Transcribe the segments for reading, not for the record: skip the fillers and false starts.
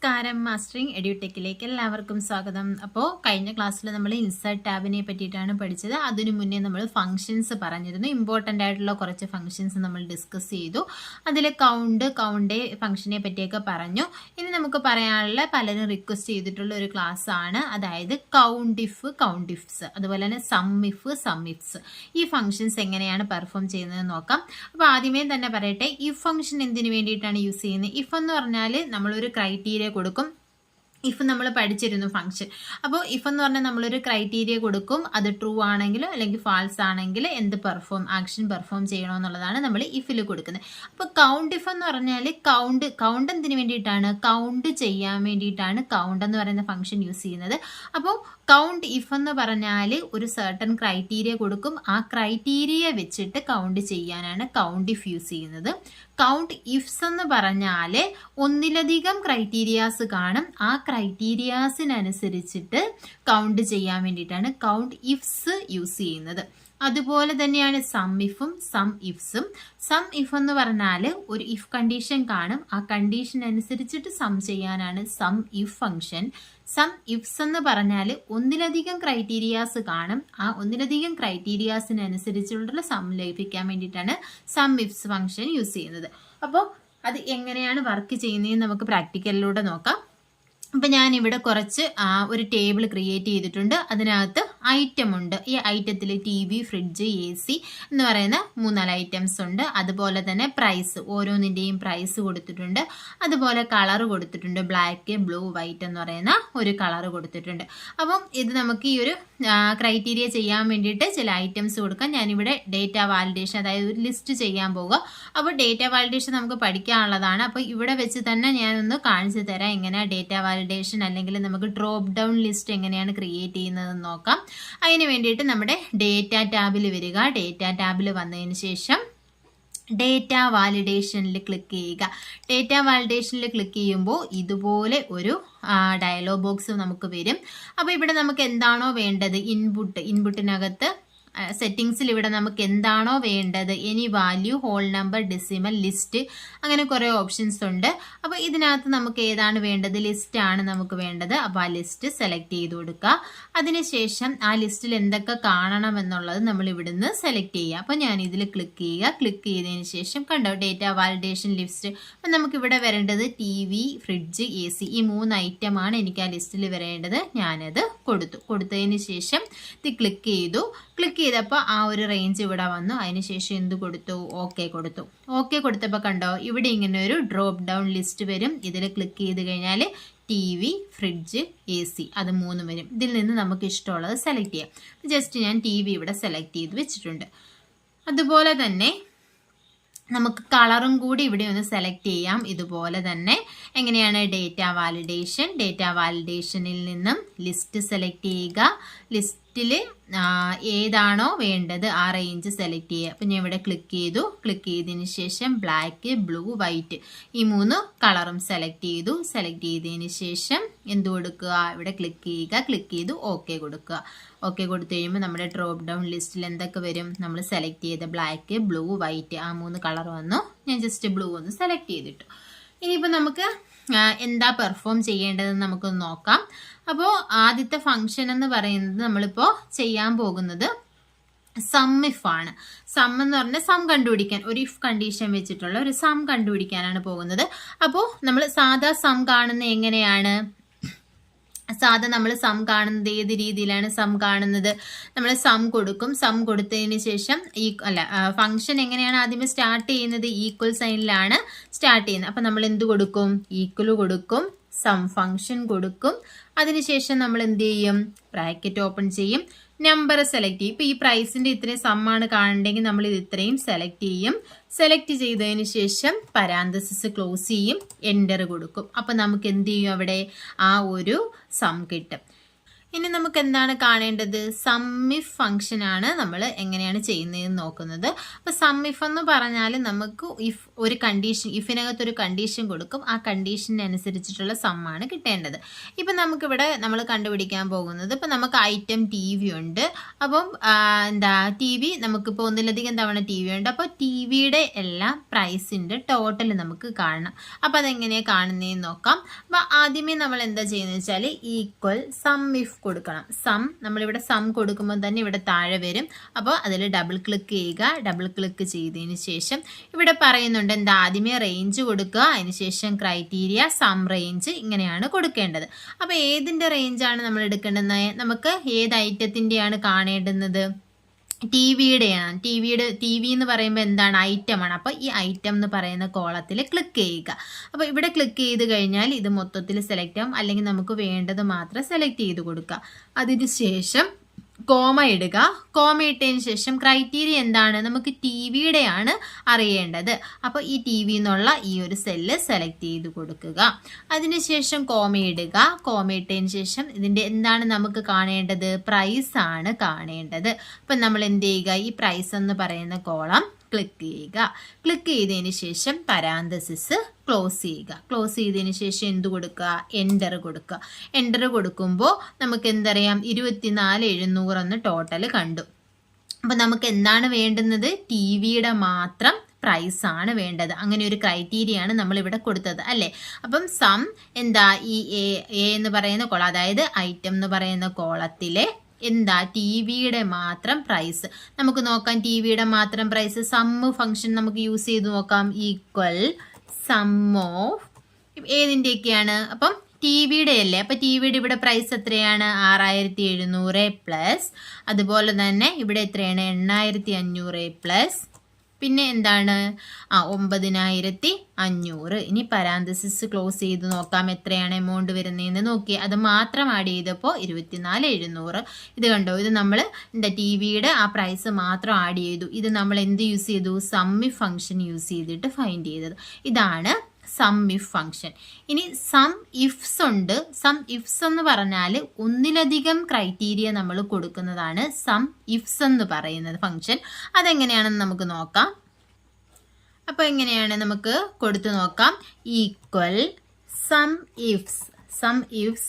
നമസ്കാരം, മാസ്റ്ററിംഗ് എഡ്യൂടെക്കിലേക്ക് എല്ലാവർക്കും സ്വാഗതം. അപ്പോൾ കഴിഞ്ഞ ക്ലാസ്സിൽ നമ്മൾ ഇൻസേർട്ട് ടാബിനെ പറ്റിയിട്ടാണ് പഠിച്ചത്. അതിനു മുന്നേ നമ്മൾ ഫംഗ്ഷൻസ് പറഞ്ഞിരുന്നു. ഇമ്പോർട്ടൻ്റ് ആയിട്ടുള്ള കുറച്ച് ഫംഗ്ഷൻസ് നമ്മൾ ഡിസ്കസ് ചെയ്തു. അതിൽ കൗണ്ട് ഫംഗ്ഷനെ പറ്റിയൊക്കെ പറഞ്ഞു. ഇനി നമുക്ക് പറയാനുള്ള പലരും റിക്വസ്റ്റ് ചെയ്തിട്ടുള്ള ഒരു ക്ലാസ് ആണ്, അതായത് കൗണ്ട് ഇഫ്സ്, അതുപോലെ തന്നെ സം ഇഫ്സ്. ഈ ഫംഗ്ഷൻസ് എങ്ങനെയാണ് പെർഫോം ചെയ്യുന്നത് നോക്കാം. അപ്പോൾ ആദ്യമേ തന്നെ പറയട്ടെ, ഇഫ് ഫംഗ്ഷൻ എന്തിനു വേണ്ടിയിട്ടാണ് യൂസ് ചെയ്യുന്നത്? ഇഫ് എന്ന് പറഞ്ഞാൽ നമ്മളൊരു ക്രൈറ്റീരിയ കൊടുക്കും. ഇഫ് നമ്മൾ പഠിച്ചിരുന്നു ഫംഗ്ഷൻ. അപ്പോൾ ഇഫ് എന്ന് പറഞ്ഞാൽ നമ്മളൊരു ക്രൈറ്റീരിയ കൊടുക്കും. അത് ട്രൂ ആണെങ്കിലോ അല്ലെങ്കിൽ ഫാൾസ് ആണെങ്കിൽ എന്ത് ആക്ഷൻ പെർഫോം ചെയ്യണമെന്നുള്ളതാണ് നമ്മൾ ഇഫിൽ കൊടുക്കുന്നത്. അപ്പോൾ കൗണ്ട് ഇഫ് എന്ന് പറഞ്ഞാൽ കൗണ്ട് എന്തിനു വേണ്ടിയിട്ടാണ്? കൗണ്ട് ചെയ്യാൻ വേണ്ടിയിട്ടാണ് കൗണ്ട് എന്ന് പറയുന്ന ഫംഗ്ഷൻ യൂസ് ചെയ്യുന്നത്. അപ്പോൾ കൗണ്ട് ഇഫ് എന്ന് പറഞ്ഞാൽ ഒരു സർട്ടൺ ക്രൈറ്റീരിയ കൊടുക്കും. ആ ക്രൈറ്റീരിയ വെച്ചിട്ട് കൗണ്ട് ചെയ്യാനാണ് കൗണ്ട് ഇഫ് യൂസ് ചെയ്യുന്നത്. കൗണ്ട് ഇഫ്സ് എന്ന് പറഞ്ഞാൽ ഒന്നിലധികം ക്രൈറ്റീരിയാസ് കാണും. ആ ക്രൈറ്റീരിയാസിനനുസരിച്ചിട്ട് കൗണ്ട് ചെയ്യാൻ വേണ്ടിയിട്ടാണ് കൗണ്ട് ഇഫ്സ് യൂസ് ചെയ്യുന്നത്. അതുപോലെ തന്നെയാണ് സം ഇഫ്സും. സം ഇഫ് എന്ന് പറഞ്ഞാൽ ഒരു ഇഫ് കണ്ടീഷൻ കാണും. ആ കണ്ടീഷൻ അനുസരിച്ചിട്ട് സം ചെയ്യാനാണ് sum if function. Sum ifs എന്ന് പറഞ്ഞാൽ ഒന്നിലധികം ക്രൈറ്റീരിയാസ് കാണും. ആ ഒന്നിലധികം ക്രൈറ്റീരിയാസിനനുസരിച്ചുള്ള സം ലഭിക്കാൻ വേണ്ടിയിട്ടാണ് സം ഇഫ്സ് ഫംഗ്ഷൻ യൂസ് ചെയ്യുന്നത്. അപ്പോൾ അത് എങ്ങനെയാണ് വർക്ക് ചെയ്യുന്നതെന്ന് നമുക്ക് പ്രാക്ടിക്കലിലൂടെ നോക്കാം. അപ്പം ഞാനിവിടെ കുറച്ച് ഒരു ടേബിൾ ക്രിയേറ്റ് ചെയ്തിട്ടുണ്ട്. അതിനകത്ത് ഐറ്റം ഉണ്ട്. ഈ ഐറ്റത്തിൽ TV, ഫ്രിഡ്ജ്, AC എന്ന് പറയുന്ന 3-4 ഐറ്റംസ് ഉണ്ട്. അതുപോലെ തന്നെ പ്രൈസ്, ഓരോന്നിൻ്റെയും പ്രൈസ് കൊടുത്തിട്ടുണ്ട്. അതുപോലെ കളർ കൊടുത്തിട്ടുണ്ട്. ബ്ലാക്ക്, ബ്ലൂ, വൈറ്റ് എന്ന് പറയുന്ന ഒരു കളർ കൊടുത്തിട്ടുണ്ട്. അപ്പം ഇത് നമുക്ക് ഈ ഒരു ക്രൈറ്റീരിയ ചെയ്യാൻ വേണ്ടിയിട്ട് ചില ഐറ്റംസ് കൊടുക്കാം. ഞാനിവിടെ ഡേറ്റ വാലിഡേഷൻ, അതായത് ഒരു ലിസ്റ്റ് ചെയ്യാൻ പോകുക. അപ്പോൾ ഡേറ്റ വാലിഡേഷൻ നമുക്ക് പഠിക്കാനുള്ളതാണ്. അപ്പോൾ ഇവിടെ വെച്ച് തന്നെ ഞാനൊന്ന് കാണിച്ചു തരാം എങ്ങനെ ഡേറ്റ വാലിഡേഷൻ അല്ലെങ്കിൽ നമുക്ക് ഡ്രോപ്പ് ഡൗൺ ലിസ്റ്റ് എങ്ങനെയാണ് ക്രിയേറ്റ് ചെയ്യുന്നതെന്ന് നോക്കാം. അതിന് വേണ്ടിയിട്ട് നമ്മുടെ ഡേറ്റ ടാബിൽ വരിക. ഡേറ്റ ടാബിൽ വന്നതിന് ശേഷം ഡേറ്റ വാലിഡേഷനിൽ ക്ലിക്ക് ചെയ്യുക. ഡേറ്റ വാലിഡേഷനിൽ ക്ലിക്ക് ചെയ്യുമ്പോൾ ഇതുപോലെ ഒരു ഡയലോഗ് ബോക്സ് നമുക്ക് വരും. അപ്പോൾ ഇവിടെ നമുക്ക് എന്താണോ വേണ്ടത്, ഇൻപുട്ടിനകത്ത് സെറ്റിങ്സിൽ ഇവിടെ നമുക്ക് എന്താണോ വേണ്ടത്, any value, whole number, decimal, list, അങ്ങനെ കുറേ ഓപ്ഷൻസ് ഉണ്ട്. അപ്പോൾ ഇതിനകത്ത് നമുക്ക് ഏതാണ് വേണ്ടത്? ലിസ്റ്റ് ആണ് നമുക്ക് വേണ്ടത്. അപ്പോൾ ആ ലിസ്റ്റ് സെലക്ട് ചെയ്ത് കൊടുക്കുക. അതിനുശേഷം ആ ലിസ്റ്റിൽ എന്തൊക്കെ കാണണം എന്നുള്ളത് നമ്മൾ ഇവിടുന്ന് സെലക്ട് ചെയ്യുക. അപ്പോൾ ഞാൻ ഇതിൽ ക്ലിക്ക് ചെയ്യുക. ക്ലിക്ക് ചെയ്തതിന് ശേഷം കണ്ടോ ഡേറ്റ വാലിഡേഷൻ ലിസ്റ്റ്. അപ്പം നമുക്കിവിടെ വരേണ്ടത് TV, ഫ്രിഡ്ജ്, AC, ഈ 3 ഐറ്റമാണ് എനിക്ക് ആ ലിസ്റ്റിൽ വരേണ്ടത്. ഞാനത് കൊടുത്തതിന് ശേഷം ഇത് ക്ലിക്ക് ചെയ്തപ്പോൾ ആ ഒരു റേഞ്ച് ഇവിടെ വന്നു. അതിനുശേഷം എന്ത് കൊടുത്തു? ഓക്കെ കൊടുത്തപ്പോൾ കണ്ടോ ഇവിടെ ഇങ്ങനെ ഒരു ഡ്രോപ്പ് ഡൗൺ ലിസ്റ്റ് വരും. ഇതിൽ ക്ലിക്ക് ചെയ്ത് കഴിഞ്ഞാൽ TV, ഫ്രിഡ്ജ്, AC അത് 3 വരും. ഇതിൽ നിന്ന് നമുക്ക് ഇഷ്ടമുള്ളത് സെലക്ട് ചെയ്യാം. ജസ്റ്റ് ഞാൻ TV ഇവിടെ സെലക്ട് ചെയ്ത് വെച്ചിട്ടുണ്ട്. അതുപോലെ തന്നെ നമുക്ക് കളറും കൂടി ഇവിടെ ഒന്ന് സെലക്ട് ചെയ്യാം. ഇതുപോലെ തന്നെ എങ്ങനെയാണ് ഡേറ്റ വാലിഡേഷനിൽ നിന്നും ലിസ്റ്റ് സെലക്ട് ചെയ്യുക. ലിസ്റ്റിൽ ഏതാണോ വേണ്ടത് ആ റേഞ്ച് സെലക്ട് ചെയ്യുക. അപ്പം ഞാൻ ഇവിടെ ക്ലിക്ക് ചെയ്തതിന് ശേഷം ബ്ലാക്ക്, ബ്ലൂ, വൈറ്റ് ഈ 3 കളറും സെലക്ട് ചെയ്തതിന് ശേഷം എന്ത് കൊടുക്കുക? ഇവിടെ ക്ലിക്ക് ചെയ്ത് ഓക്കെ കൊടുക്കുക. ഓക്കെ കൊടുത്തു കഴിയുമ്പോൾ നമ്മുടെ ഡ്രോപ്പ് ഡൗൺ ലിസ്റ്റിൽ എന്തൊക്കെ വരും? നമ്മൾ സെലക്ട് ചെയ്ത ബ്ലാക്ക്, ബ്ലൂ, വൈറ്റ് ആ 3 കളർ വന്നു. ഞാൻ ജസ്റ്റ് ബ്ലൂ ഒന്ന് സെലക്ട് ചെയ്തിട്ടു. ഇനിയിപ്പോൾ നമുക്ക് എന്താ പെർഫോം ചെയ്യേണ്ടതെന്ന് നമുക്കൊന്ന് നോക്കാം. അപ്പോൾ ആദ്യത്തെ ഫംഗ്ഷൻ എന്ന് പറയുന്നത് നമ്മളിപ്പോൾ ചെയ്യാൻ പോകുന്നത് സം ഇഫ് ആണ്. സം എന്ന് പറഞ്ഞാൽ സം കണ്ടുപിടിക്കാൻ, ഒരു ഇഫ് കണ്ടീഷൻ വെച്ചിട്ടുള്ള ഒരു സം കണ്ടുപിടിക്കാനാണ് പോകുന്നത്. അപ്പോൾ നമ്മൾ സാധാ സം കാണുന്നത് എങ്ങനെയാണ്? നമ്മൾ സം കാണുന്നത് ഏത് രീതിയിലാണ് സം കാണുന്നത്? നമ്മൾ സം കൊടുക്കും. സം കൊടുത്തതിന് ശേഷം ഫംഗ്ഷൻ എങ്ങനെയാണ് ആദ്യമേ സ്റ്റാർട്ട് ചെയ്യുന്നത്? ഈക്വൽ സൈനിലാണ് സ്റ്റാർട്ട് ചെയ്യുന്നത്. അപ്പം നമ്മൾ എന്ത് കൊടുക്കും? ഈക്വൽ കൊടുക്കും, സം ഫംഗ്ഷൻ കൊടുക്കും. അതിനുശേഷം നമ്മൾ എന്ത് ചെയ്യും? ബ്രാക്കറ്റ് ഓപ്പൺ ചെയ്യും, നമ്പർ സെലക്ട് ചെയ്യും. ഇപ്പം ഈ പ്രൈസിന്റെ ഇത്രയും സമ്മാണ് കാണണ്ടെങ്കിൽ നമ്മൾ ഇത് ഇത്രയും സെലക്ട് ചെയ്യും. സെലക്ട് ചെയ്തതിന് ശേഷം പരാന്തസിസ് ക്ലോസ് ചെയ്യും, എൻ്റർ കൊടുക്കും. അപ്പം നമുക്ക് എന്ത് ചെയ്യും? അവിടെ ആ ഒരു സം കിട്ടും. ഇനി നമുക്ക് എന്താണ് കാണേണ്ടത്? സം ഇഫ് ഫംഗ്ഷൻ ആണ് നമ്മൾ എങ്ങനെയാണ് ചെയ്യുന്നതെന്ന് നോക്കുന്നത്. അപ്പോൾ സം ഇഫ് എന്ന് പറഞ്ഞാൽ നമുക്ക് ഇഫ് ഒരു കണ്ടീഷൻ, ഇഫിനകത്ത് ഒരു കണ്ടീഷൻ കൊടുക്കും, ആ കണ്ടീഷനനുസരിച്ചിട്ടുള്ള സമ്മാണ് കിട്ടേണ്ടത്. ഇപ്പം നമുക്കിവിടെ നമ്മൾ കണ്ടുപിടിക്കാൻ പോകുന്നത്, ഇപ്പം നമുക്ക് ഐറ്റം ടി വി ഉണ്ട്. അപ്പം ടി വി നമുക്കിപ്പോൾ ഒന്നിലധികം തവണ ടി വി ഉണ്ട്. അപ്പോൾ ടി വിയുടെ എല്ലാ പ്രൈസിൻ്റെ ടോട്ടൽ നമുക്ക് കാണണം. അപ്പോൾ അതെങ്ങനെയാണ് കാണുന്നതെന്ന് നോക്കാം. അപ്പോൾ ആദ്യമേ നമ്മൾ എന്താ ചെയ്യുന്നത് വെച്ചാൽ ഈക്വൽ സം ഇഫ് കൊടുക്കണം. സം നമ്മളിവിടെ സം കൊടുക്കുമ്പോൾ തന്നെ ഇവിടെ താഴെ വരും. അപ്പോൾ അതിൽ ഡബിൾ ക്ലിക്ക് ചെയ്യുക. ഡബിൾ ക്ലിക്ക് ചെയ്തതിന് ശേഷം ഇവിടെ പറയുന്നുണ്ട് എന്താ, ആദ്യമേ റേഞ്ച് കൊടുക്കുക, അതിനുശേഷം ക്രൈറ്റീരിയ, സം റേഞ്ച്, ഇങ്ങനെയാണ് കൊടുക്കേണ്ടത്. അപ്പോൾ ഏതിൻ്റെ റേഞ്ചാണ് നമ്മൾ എടുക്കേണ്ടത്? നമുക്ക് ഏത് ഐറ്റത്തിൻ്റെയാണ് കാണേണ്ടുന്നത്? ടി വിയുടെയാണ്. ടി വി എന്ന് പറയുമ്പോൾ എന്താണ്? ഐറ്റമാണ്. അപ്പോൾ ഈ ഐറ്റം എന്ന് പറയുന്ന കോളത്തിൽ ക്ലിക്ക് ചെയ്യുക. അപ്പോൾ ഇവിടെ ക്ലിക്ക് ചെയ്ത് കഴിഞ്ഞാൽ ഇത് മൊത്തത്തിൽ സെലക്ട് ആവും, അല്ലെങ്കിൽ നമുക്ക് വേണ്ടത് മാത്രം സെലക്ട് ചെയ്ത് കൊടുക്കുക. അതിന് ശേഷം കോമ ഇടുക. കോമ ഇട്ടതിന് ശേഷം ക്രൈറ്റീരിയ എന്താണ്? നമുക്ക് ടി വിയുടെയാണ് അറിയേണ്ടത്. അപ്പോൾ ഈ ടി വി എന്നുള്ള ഈ ഒരു സെല്ല് സെലക്ട് ചെയ്ത് കൊടുക്കുക. അതിനുശേഷം കോമ ഇടുക. കോമ ഇട്ടതിന് ശേഷം ഇതിൻ്റെ എന്താണ് നമുക്ക് കാണേണ്ടത്? പ്രൈസ് ആണ് കാണേണ്ടത്. അപ്പം നമ്മൾ എന്ത് ചെയ്യുക? ഈ പ്രൈസ് എന്ന് പറയുന്ന കോളം ക്ലിക്ക് ചെയ്യുക. ക്ലിക്ക് ചെയ്തതിന് ശേഷം പരാന്തസിസ് ക്ലോസ് ചെയ്യുക. ക്ലോസ് ചെയ്തതിന് ശേഷം എന്ത് കൊടുക്കുക? എൻ്റർ കൊടുക്കുക. എൻ്റർ കൊടുക്കുമ്പോൾ നമുക്ക് എന്തറിയാം? 24,700 എന്ന് ടോട്ടൽ കണ്ടു. അപ്പോൾ നമുക്ക് എന്താണ് വേണ്ടുന്നത്? ടി വിയുടെ മാത്രം പ്രൈസ് ആണ് വേണ്ടത്. അങ്ങനെ ഒരു ക്രൈറ്റീരിയ ആണ് നമ്മളിവിടെ കൊടുത്തത് അല്ലേ? അപ്പം സം എന്താ, ഈ എ എന്ന് പറയുന്ന കോളം, അതായത് ഐറ്റം എന്ന് പറയുന്ന കോളത്തിലെ എന്താ, ടി വിയുടെ മാത്രം പ്രൈസ്. നമുക്ക് നോക്കാം ടി വിയുടെ മാത്രം പ്രൈസ്. സമ്മ് ഫംഗ്ഷൻ നമുക്ക് യൂസ് ചെയ്ത് നോക്കാം. ഈക്വൽ സം ഓഫ് ഏതിൻ്റെയൊക്കെയാണ്? അപ്പം ടി വിയുടെ അല്ലേ? അപ്പം ടി വിയുടെ ഇവിടെ പ്രൈസ് എത്രയാണ്? 6,700 പ്ലസ്, അതുപോലെ തന്നെ ഇവിടെ എത്രയാണ്? 8,500 പ്ലസ്, പിന്നെ എന്താണ്? 9,500. ഇനി പരാന്തസിസ് ക്ലോസ് ചെയ്ത് നോക്കാം എത്രയാണ് എമൗണ്ട് വരുന്നതെന്ന് നോക്കി. അത് മാത്രം ആഡ് ചെയ്തപ്പോൾ 24,700. ഇത് കണ്ടോ? ഇത് നമ്മൾ എന്താ, ടി വിയുടെ ആ പ്രൈസ് മാത്രം ആഡ് ചെയ്തു. ഇത് നമ്മൾ എന്ത് യൂസ് ചെയ്തു? സം ഇഫ് ഫംഗ്ഷൻ യൂസ് ചെയ്തിട്ട് ഫൈൻഡ് ചെയ്തത്. ഇതാണ് സം ഇഫ് ഫംഗ്ഷൻ. ഇനി സം ഇഫ്സ് ഉണ്ട്. സം ഇഫ്സ് എന്ന് പറഞ്ഞാൽ ഒന്നിലധികം ക്രൈറ്റീരിയ നമ്മൾ കൊടുക്കുന്നതാണ് സം ഇഫ്സ് എന്ന് പറയുന്നത് ഫംഗ്ഷൻ. അതെങ്ങനെയാണെന്ന് നമുക്ക് നോക്കാം. അപ്പോൾ എങ്ങനെയാണ് നമുക്ക് കൊടുത്തു നോക്കാം. Equal sum ifs.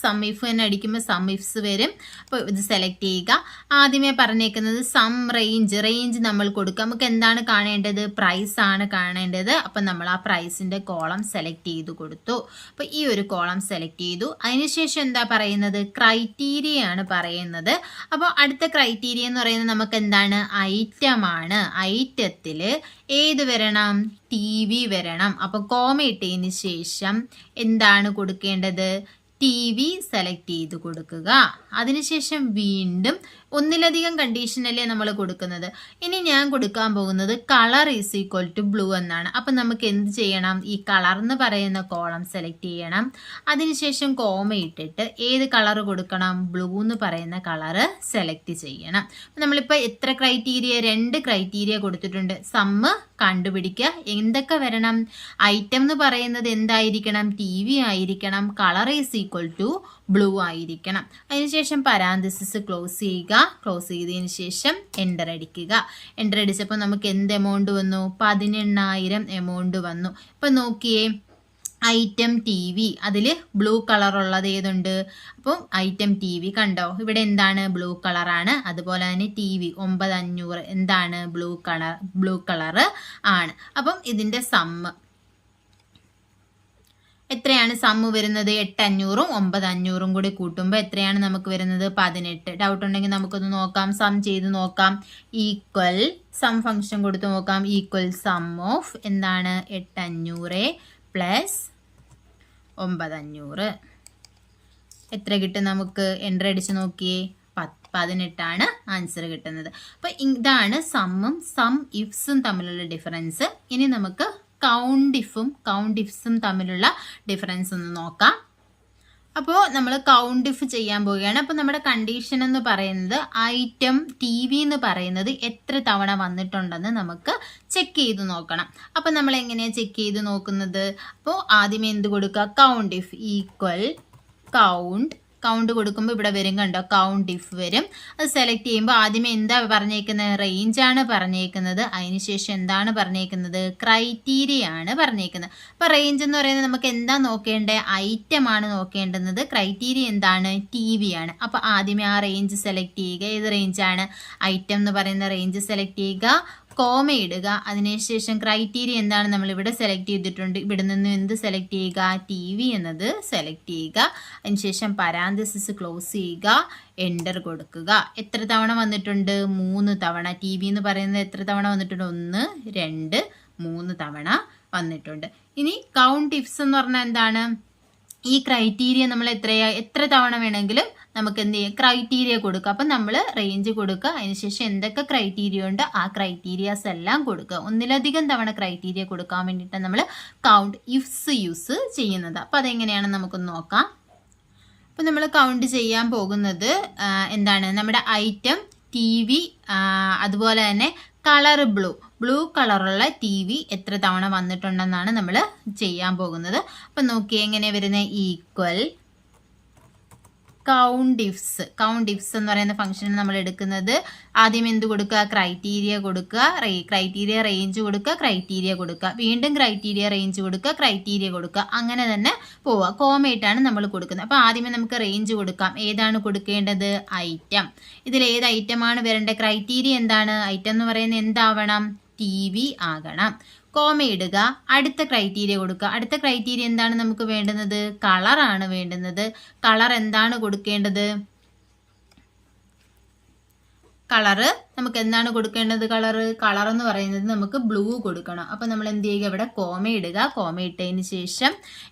Sum if തന്നെ അടിക്കുമ്പോൾ സം ഇഫ്സ് വരും. അപ്പോൾ ഇത് സെലക്ട് ചെയ്യുക. ആദ്യമേ പറഞ്ഞേക്കുന്നത് സം റേഞ്ച് നമ്മൾ കൊടുക്കുക. നമുക്ക് എന്താണ് കാണേണ്ടത്? പ്രൈസ് ആണ് കാണേണ്ടത്. അപ്പം നമ്മൾ ആ പ്രൈസിൻ്റെ കോളം സെലക്ട് ചെയ്ത് കൊടുത്തു. അപ്പോൾ ഈ ഒരു കോളം സെലക്ട് ചെയ്തു. അതിനുശേഷം എന്താ പറയുന്നത്? ക്രൈറ്റീരിയ ആണ് പറയുന്നത്. അപ്പോൾ അടുത്ത ക്രൈറ്റീരിയ എന്ന് പറയുന്നത് നമുക്ക് എന്താണ്? ഐറ്റമാണ്. ഐറ്റത്തിൽ ഏത് വരണം? ടി വി വരണം. അപ്പോൾ കോമ ഇട്ടതിന് ശേഷം എന്താണ് കൊടുക്കേണ്ടത്? ടി വി സെലക്ട് ചെയ്ത് കൊടുക്കുക. അതിനുശേഷം വീണ്ടും ഒന്നിലധികം കണ്ടീഷനല്ലേ നമ്മൾ കൊടുക്കുന്നത്. ഇനി ഞാൻ കൊടുക്കാൻ പോകുന്നത് colour is equal to blue എന്നാണ്. അപ്പം നമുക്ക് എന്ത് ചെയ്യണം? ഈ കളർ എന്ന് പറയുന്ന കോളം സെലക്ട് ചെയ്യണം. അതിനുശേഷം കോമ ഇട്ടിട്ട് ഏത് കളർ കൊടുക്കണം? ബ്ലൂ എന്ന് പറയുന്ന കളറ് സെലക്ട് ചെയ്യണം. നമ്മളിപ്പോൾ എത്ര ക്രൈറ്റീരിയ? 2 ക്രൈറ്റീരിയ കൊടുത്തിട്ടുണ്ട്. സമ്മ് കണ്ടുപിടിക്കുക. എന്തൊക്കെ വരണം? ഐറ്റം എന്ന് പറയുന്നത് എന്തായിരിക്കണം? ടി വി ആയിരിക്കണം. Colour is equal to blue ആയിരിക്കണം. അതിനുശേഷം പരാന്തസിസ് ക്ലോസ് ചെയ്യുക. ക്ലോസ് ചെയ്തതിന് ശേഷം എൻ്റർ അടിക്കുക. എൻ്റർ അടിച്ചപ്പോൾ നമുക്ക് എന്ത് എമൗണ്ട് വന്നു? 18,000 എമൗണ്ട് വന്നു. ഇപ്പം നോക്കിയേ, ഐറ്റം ടി വി, അതിൽ ബ്ലൂ കളർ ഉള്ളത് ഏതുണ്ട്? അപ്പം ഐറ്റം ടി വി കണ്ടോ? ഇവിടെ എന്താണ്? ബ്ലൂ കളറാണ്. അതുപോലെ തന്നെ ടി വി 9,500 എന്താണ്? ബ്ലൂ കളറ് ആണ്. അപ്പം ഇതിൻ്റെ സമ്മ് എത്രയാണ്? സമ്മ് വരുന്നത് 8,500ഉം 9,500ഉം കൂടി കൂട്ടുമ്പോൾ എത്രയാണ് നമുക്ക് വരുന്നത്? 18. ഡൗട്ട് ഉണ്ടെങ്കിൽ നമുക്കൊന്ന് നോക്കാം, സം ചെയ്ത് നോക്കാം. ഈക്വൽ സം ഫംഗ്ഷൻ കൊടുത്ത് നോക്കാം. ഈക്വൽ സം ഓഫ് എന്താണ്? 8,500 പ്ലസ് 9,500 എത്ര കിട്ടും നമുക്ക്? എൻ്റർ അടിച്ച് നോക്കിയേ, 18 ആൻസർ കിട്ടുന്നത്. അപ്പോൾ ഇതാണ് സമ്മും സം ഇഫ്സും തമ്മിലുള്ള ഡിഫറൻസ്. ഇനി നമുക്ക് കൗണ്ട് ഇഫ്സും തമ്മിലുള്ള ഡിഫറൻസ് ഒന്ന് നോക്കാം. അപ്പോൾ നമ്മൾ കൗണ്ട് ഇഫ് ചെയ്യാൻ പോവുകയാണ്. അപ്പോൾ നമ്മുടെ കണ്ടീഷൻ എന്ന് പറയുന്നത് ഐറ്റം ടി വി എന്ന് പറയുന്നത് എത്ര തവണ വന്നിട്ടുണ്ടെന്ന് നമുക്ക് ചെക്ക് ചെയ്ത് നോക്കണം. അപ്പോൾ നമ്മൾ എങ്ങനെയാണ് ചെക്ക് ചെയ്ത് നോക്കുന്നത്? അപ്പോൾ ആദ്യമേ എന്ത് കൊടുക്കുക? Count if equal count count കൊടുക്കുമ്പോൾ ഇവിടെ വരും കണ്ടോ, കൗണ്ട് ഇഫ് വരും. അത് സെലക്ട് ചെയ്യുമ്പോൾ ആദ്യമേ എന്താ പറഞ്ഞേക്കുന്നത്, റേഞ്ചാണ് പറഞ്ഞേക്കുന്നത്. അതിനുശേഷം എന്താണ് പറഞ്ഞേക്കുന്നത്, ക്രൈറ്റീരിയ ആണ് പറഞ്ഞേക്കുന്നത്. അപ്പോൾ റേഞ്ച് എന്ന് പറയുന്നത് നമുക്ക് എന്താ നോക്കേണ്ടത്, ഐറ്റം ആണ് നോക്കേണ്ടുന്നത്. ക്രൈറ്റീരിയ എന്താണ്, TV ആണ്. അപ്പോൾ ആദ്യമേ ആ റേഞ്ച് സെലക്ട് ചെയ്യുക. ഏത് റേഞ്ചാണ്, ഐറ്റം എന്ന് പറയുന്ന റേഞ്ച് സെലക്ട് ചെയ്യുക, കോമ ഇടുക. അതിനുശേഷം ക്രൈറ്റീരിയ എന്താണ് നമ്മൾ ഇവിടെ സെലക്ട് ചെയ്തിട്ടുണ്ട്. ഇവിടെ നിന്ന് എന്ത് സെലക്ട് ചെയ്യുക, TV എന്നത് സെലക്ട് ചെയ്യുക. അതിനുശേഷം പരാന്തസിസ് ക്ലോസ് ചെയ്യുക, എൻ്റർ കൊടുക്കുക. എത്ര തവണ വന്നിട്ടുണ്ട്, 3 തവണ. TV എന്ന് പറയുന്നത് എത്ര തവണ വന്നിട്ടുണ്ട്, 1 2 3 തവണ വന്നിട്ടുണ്ട്. ഇനി കൗണ്ട് ഇഫ്സ് എന്ന് പറഞ്ഞാൽ എന്താണ്, ഈ ക്രൈറ്റീരിയ നമ്മൾ എത്ര തവണ വേണമെങ്കിലും നമുക്ക് എന്ത് ചെയ്യാം, ക്രൈറ്റീരിയ കൊടുക്കുക. അപ്പം നമ്മൾ റേഞ്ച് കൊടുക്കുക. അതിനുശേഷം എന്തൊക്കെ ക്രൈറ്റീരിയ ഉണ്ട് ആ ക്രൈറ്റീരിയാസ് എല്ലാം കൊടുക്കുക. ഒന്നിലധികം തവണ ക്രൈറ്റീരിയ കൊടുക്കാൻ വേണ്ടിയിട്ട് നമ്മൾ കൗണ്ട് ഇഫ്സ് യൂസ് ചെയ്യുന്നത്. അപ്പം അതെങ്ങനെയാണെന്ന് നമുക്കൊന്ന് നോക്കാം. അപ്പം നമ്മൾ കൗണ്ട് ചെയ്യാൻ പോകുന്നത് എന്താണ്, നമ്മുടെ ഐറ്റം, TV, അതുപോലെ തന്നെ കളർ ബ്ലൂ കളറുള്ള TV എത്ര തവണ വന്നിട്ടുണ്ടെന്നാണ് നമ്മൾ ചെയ്യാൻ പോകുന്നത്. അപ്പം നോക്കിയേ എങ്ങനെ വരുന്നത്, ഈക്വൽ കൗണ്ട് ഇഫ്സ് എന്ന് പറയുന്ന ഫംഗ്ഷൻ നമ്മൾ എടുക്കുന്നത്. ആദ്യം എന്ത് കൊടുക്കുക, ക്രൈറ്റീരിയ കൊടുക്കുക, ക്രൈറ്റീരിയ റേഞ്ച് കൊടുക്കുക, ക്രൈറ്റീരിയ കൊടുക്കുക, വീണ്ടും ക്രൈറ്റീരിയ റേഞ്ച് കൊടുക്കുക, ക്രൈറ്റീരിയ കൊടുക്കുക, അങ്ങനെ തന്നെ പോവുക. കോമയായിട്ടാണ് നമ്മൾ കൊടുക്കുന്നത്. അപ്പോൾ ആദ്യമേ നമുക്ക് റേഞ്ച് കൊടുക്കാം. ഏതാണ് കൊടുക്കേണ്ടത്, ഐറ്റം. ഇതിൽ ഏത് ഐറ്റമാണ് വരേണ്ടത്, ക്രൈറ്റീരിയ എന്താണ്, ഐറ്റം എന്ന് പറയുന്നത് എന്താവണം, TV ആകണം. കോമ ഇടുക, അടുത്ത ക്രൈറ്റീരിയ കൊടുക്കുക. അടുത്ത ക്രൈറ്റീരിയ എന്താണ് നമുക്ക് വേണ്ടുന്നത്, കളറാണ് വേണ്ടുന്നത്. കളർ എന്താണ് കൊടുക്കേണ്ടത്, കളറ് നമുക്ക് എന്താണ് കൊടുക്കേണ്ടത്, കളർ എന്ന് പറയുന്നത് നമുക്ക് ബ്ലൂ കൊടുക്കണം. അപ്പം നമ്മൾ എന്ത് ചെയ്യുക, ഇവിടെ കോമ ഇടുക. കോമ ഇട്ടതിന് ശേഷം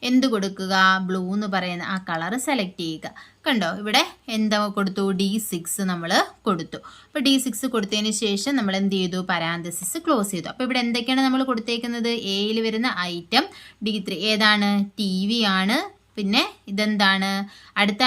എന്ത് കൊടുക്കുക, ബ്ലൂ എന്ന് പറയുന്ന ആ കളർ സെലക്ട് ചെയ്യുക. കണ്ടോ, ഇവിടെ എന്താ കൊടുത്തു, D6 നമ്മൾ കൊടുത്തു. അപ്പോൾ D6 കൊടുത്തതിന് ശേഷം നമ്മൾ എന്ത് ചെയ്തു, പരാന്തസിസ് ക്ലോസ് ചെയ്തു. അപ്പോൾ ഇവിടെ എന്തൊക്കെയാണ് നമ്മൾ കൊടുത്തേക്കുന്നത്, എയിൽ വരുന്ന ഐറ്റം, D3 ഏതാണ്, TV ആണ്. പിന്നെ ഇതെന്താണ്, അടുത്ത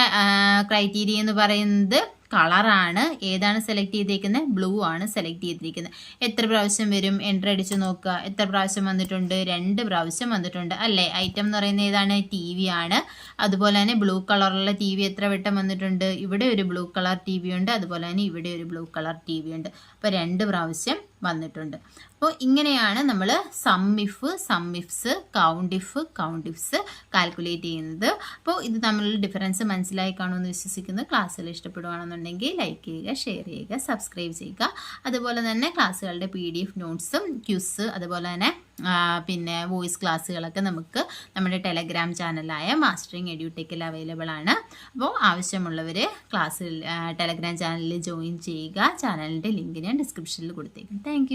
ക്രൈറ്റീരിയ എന്ന് പറയുന്നത് കളറാണ്. ഏതാണ് സെലക്ട് ചെയ്തേക്കുന്നത്, ബ്ലൂ ആണ് സെലക്ട് ചെയ്തിരിക്കുന്നത്. എത്ര പ്രാവശ്യം വരും, എൻ്റർ അടിച്ച് നോക്കുക. എത്ര പ്രാവശ്യം വന്നിട്ടുണ്ട്, 2 പ്രാവശ്യം വന്നിട്ടുണ്ട് അല്ലേ. ഐറ്റം എന്ന് പറയുന്നത് ഏതാണ്, TV ആണ്. അതുപോലെ തന്നെ ബ്ലൂ കളറുള്ള TV എത്ര വട്ടം വന്നിട്ടുണ്ട്, ഇവിടെ ഒരു ബ്ലൂ കളർ TV ഉണ്ട്, അതുപോലെ തന്നെ ഇവിടെ ഒരു ബ്ലൂ കളർ TV ഉണ്ട്. അപ്പോൾ 2 പ്രാവശ്യം വന്നിട്ടുണ്ട്. അപ്പോൾ ഇങ്ങനെയാണ് നമ്മൾ sum ifs, count ifs calculate ചെയ്യുന്നത്. അപ്പോൾ ഇത് തമ്മിലുള്ള ഡിഫറൻസ് മനസ്സിലായി കാണുമെന്ന് വിശ്വസിക്കുന്നു. ക്ലാസ്സുകൾ ഇഷ്ടപ്പെടുകയാണെന്നുണ്ടെങ്കിൽ ലൈക്ക് ചെയ്യുക, ഷെയർ ചെയ്യുക, സബ്സ്ക്രൈബ് ചെയ്യുക. അതുപോലെ തന്നെ ക്ലാസ്സുകളുടെ PDF നോട്ട്സും ക്യൂസ്, അതുപോലെ തന്നെ പിന്നെ വോയിസ് ക്ലാസ്സുകളൊക്കെ നമുക്ക് നമ്മുടെ ടെലഗ്രാം ചാനലായ മാസ്റ്ററിങ് എഡ്യൂടെക്കിൽ അവൈലബിൾ ആണ്. അപ്പോൾ ആവശ്യമുള്ളവർ ടെലഗ്രാം ചാനലിൽ ജോയിൻ ചെയ്യുക. ചാനലിൻ്റെ ലിങ്ക് ഞാൻ ഡിസ്ക്രിപ്ഷനിൽ കൊടുത്തേക്കും. താങ്ക്